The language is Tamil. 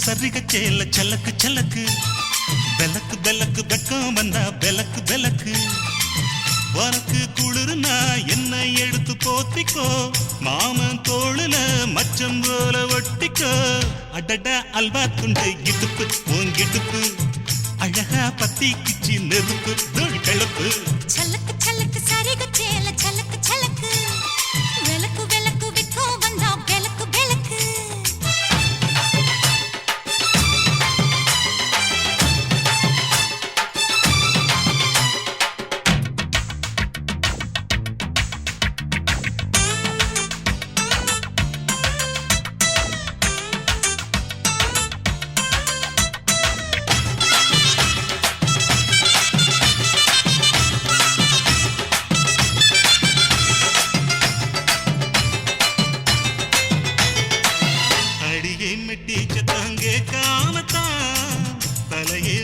சரிக சேல சலக்கு சலக்கு பெலக்கு பெலக்கு வெக்கம் வந்தா பெலக்கு பெலக்கு உனக்கு குளிர்னா என்னை எடுத்து போத்திக்கோ மாமன் தோளுல மச்சம் போல ஒட்டிக்கோ அடட அல்வா துண்டு இடுப்பு உங்கிடுப்பு அழகா பத்தி கிச்சி நெருப்பு தோல் கிளப்பு சலக்கு சலக்கு சரிக சேல சலக்கு சலக்கு வெலக்கு வெலக்கு வெக்கம் வந்தா பெலக்கு பெலக்கு அடியே மெட்டி சத்தங்கே காமத்தான் தலையே